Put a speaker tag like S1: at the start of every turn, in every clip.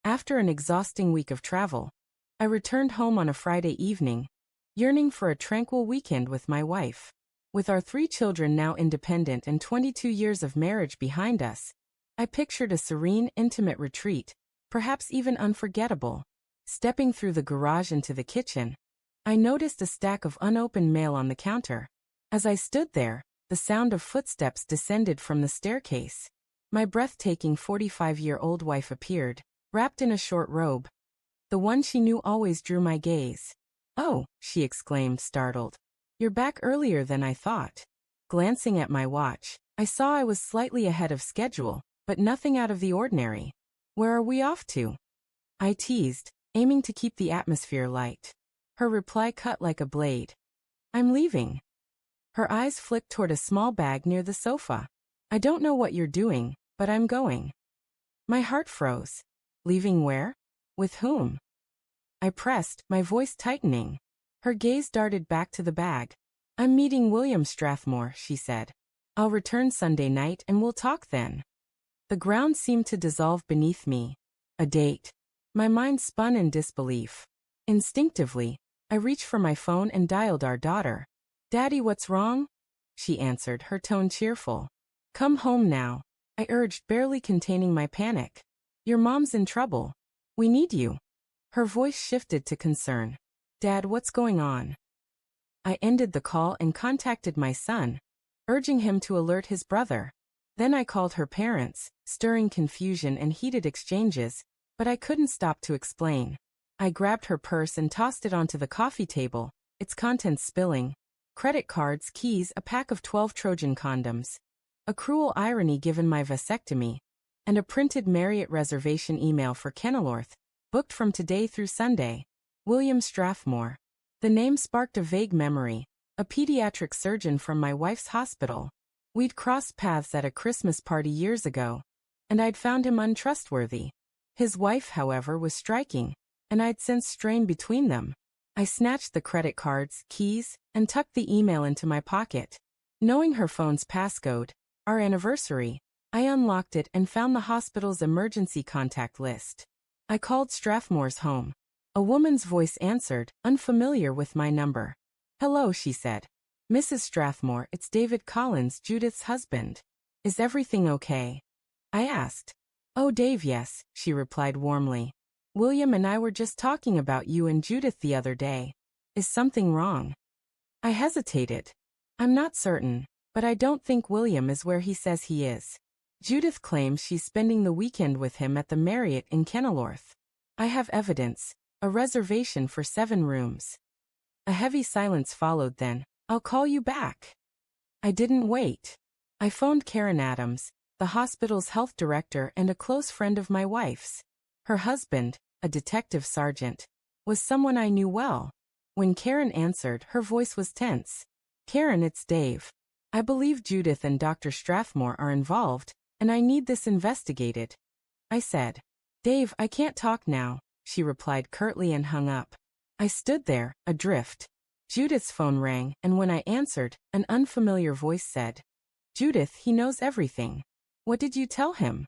S1: After an exhausting week of travel, I returned home on a Friday evening, yearning for a tranquil weekend with my wife. With our 3 children now independent and 22 years of marriage behind us, I pictured a serene, intimate retreat, perhaps even unforgettable. Stepping through the garage into the kitchen, I noticed a stack of unopened mail on the counter. As I stood there, the sound of footsteps descended from the staircase. My breathtaking 45-year-old wife appeared, wrapped in a short robe. The one she knew always drew my gaze. "Oh," she exclaimed, startled. "You're back earlier than I thought." Glancing at my watch, I saw I was slightly ahead of schedule, but nothing out of the ordinary. "Where are we off to?" I teased, aiming to keep the atmosphere light. Her reply cut like a blade. "I'm leaving." Her eyes flicked toward a small bag near the sofa. "I don't know what you're doing, but I'm going." My heart froze. Leaving where? With whom? I pressed, my voice tightening. Her gaze darted back to the bag. "I'm meeting William Strathmore," she said. "I'll return Sunday night and we'll talk then." The ground seemed to dissolve beneath me. A date. My mind spun in disbelief. Instinctively, I reached for my phone and dialed our daughter. "Daddy, what's wrong?" she answered, her tone cheerful. "Come home now," I urged, barely containing my panic. "Your mom's in trouble. We need you." Her voice shifted to concern. "Dad, what's going on?" I ended the call and contacted my son, urging him to alert his brother. Then I called her parents, stirring confusion and heated exchanges, but I couldn't stop to explain. I grabbed her purse and tossed it onto the coffee table, its contents spilling. Credit cards, keys, a pack of 12 Trojan condoms. A cruel irony given my vasectomy. And a printed Marriott reservation email for Kenilworth, booked from today through Sunday. William Strathmore. The name sparked a vague memory, a pediatric surgeon from my wife's hospital. We'd crossed paths at a Christmas party years ago, and I'd found him untrustworthy. His wife, however, was striking, and I'd sensed strain between them. I snatched the credit cards, keys, and tucked the email into my pocket. Knowing her phone's passcode, our anniversary, I unlocked it and found the hospital's emergency contact list. I called Strathmore's home. A woman's voice answered, unfamiliar with my number. "Hello," she said. "Mrs. Strathmore, it's David Collins, Judith's husband. Is everything okay?" I asked. "Oh, Dave, yes," she replied warmly. "William and I were just talking about you and Judith the other day. Is something wrong?" I hesitated. "I'm not certain, but I don't think William is where he says he is. Judith claims she's spending the weekend with him at the Marriott in Kenilworth. I have evidence, a reservation for 7 rooms." A heavy silence followed then. "I'll call you back." I didn't wait. I phoned Karen Adams, the hospital's health director and a close friend of my wife's. Her husband, a detective sergeant, was someone I knew well. When Karen answered, her voice was tense. "Karen, it's Dave. I believe Judith and Dr. Strathmore are involved, and I need this investigated," I said. "Dave, I can't talk now," she replied curtly and hung up. I stood there, adrift. Judith's phone rang, and when I answered, an unfamiliar voice said, "Judith, he knows everything. What did you tell him?"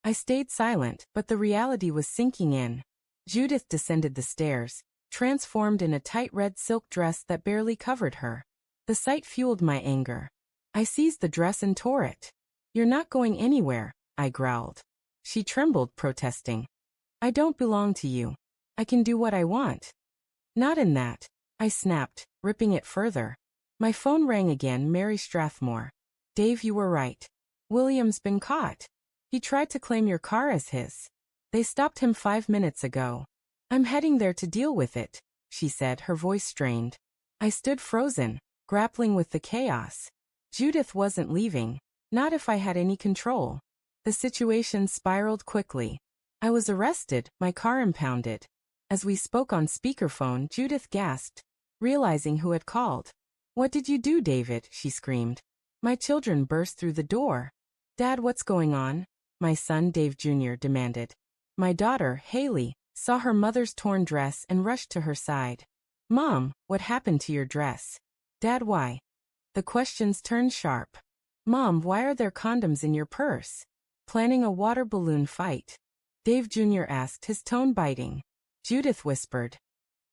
S1: I stayed silent, but the reality was sinking in. Judith descended the stairs, transformed in a tight red silk dress that barely covered her. The sight fueled my anger. I seized the dress and tore it. "You're not going anywhere," I growled. She trembled, protesting. "I don't belong to you. I can do what I want." "Not in that," I snapped, ripping it further. My phone rang again. "Mary Strathmore. Dave, you were right. William's been caught. He tried to claim your car as his. They stopped him 5 minutes ago. I'm heading there to deal with it," she said, her voice strained. I stood frozen, grappling with the chaos. Judith wasn't leaving, not if I had any control. The situation spiraled quickly. I was arrested, my car impounded. As we spoke on speakerphone, Judith gasped, realizing who had called. "What did you do, David?" she screamed. My children burst through the door. "Dad, what's going on?" my son Dave Jr. demanded. My daughter, Haley, saw her mother's torn dress and rushed to her side. "Mom, what happened to your dress?" "Dad, why?" The questions turned sharp. "Mom, why are there condoms in your purse?" Planning a water balloon fight. Dave Jr. asked, his tone biting. Judith whispered.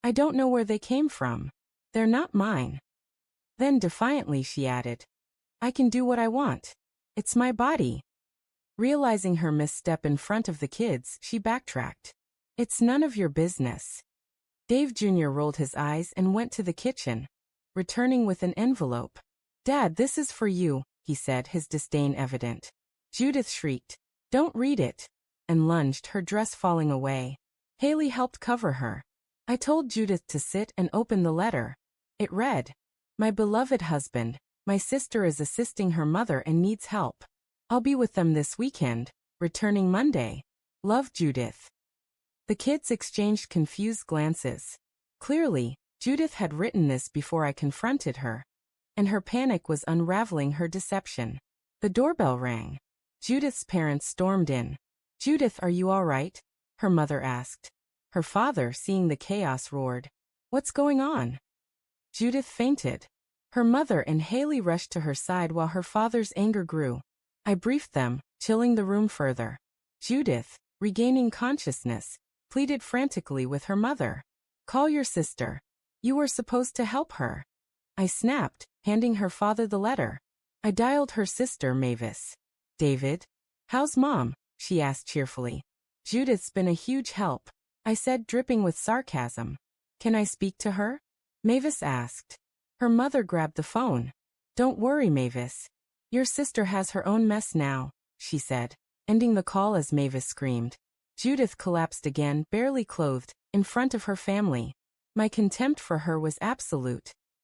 S1: I don't know where they came from. They're not mine. Then defiantly she added, I can do what I want. It's my body. Realizing her misstep in front of the kids, she backtracked. It's none of your business. Dave Jr. rolled his eyes and went to the kitchen, returning with an envelope. Dad, this is for you, he said, his disdain evident. Judith shrieked, Don't read it, and lunged, her dress falling away. Haley helped cover her. I told Judith to sit and open the letter. It read, My beloved husband, my sister is assisting her mother and needs help. I'll be with them this weekend, returning Monday. Love, Judith. The kids exchanged confused glances. Clearly, Judith had written this before I confronted her, and her panic was unraveling her deception. The doorbell rang. Judith's parents stormed in. Judith, are you all right? Her mother asked. Her father, seeing the chaos, roared, What's going on? Judith fainted. Her mother and Haley rushed to her side while her father's anger grew. I briefed them, chilling the room further. Judith, regaining consciousness, pleaded frantically with her mother. Call your sister. You were supposed to help her. I snapped, handing her father the letter. I dialed her sister, Mavis. David? How's Mom? She asked cheerfully. Judith's been a huge help, I said, dripping with sarcasm. Can I speak to her? Mavis asked. Her mother grabbed the phone. Don't worry, Mavis. Your sister has her own mess now, she said, ending the call as Mavis screamed. Judith collapsed again, barely clothed, in front of her family. My contempt for her was absolute.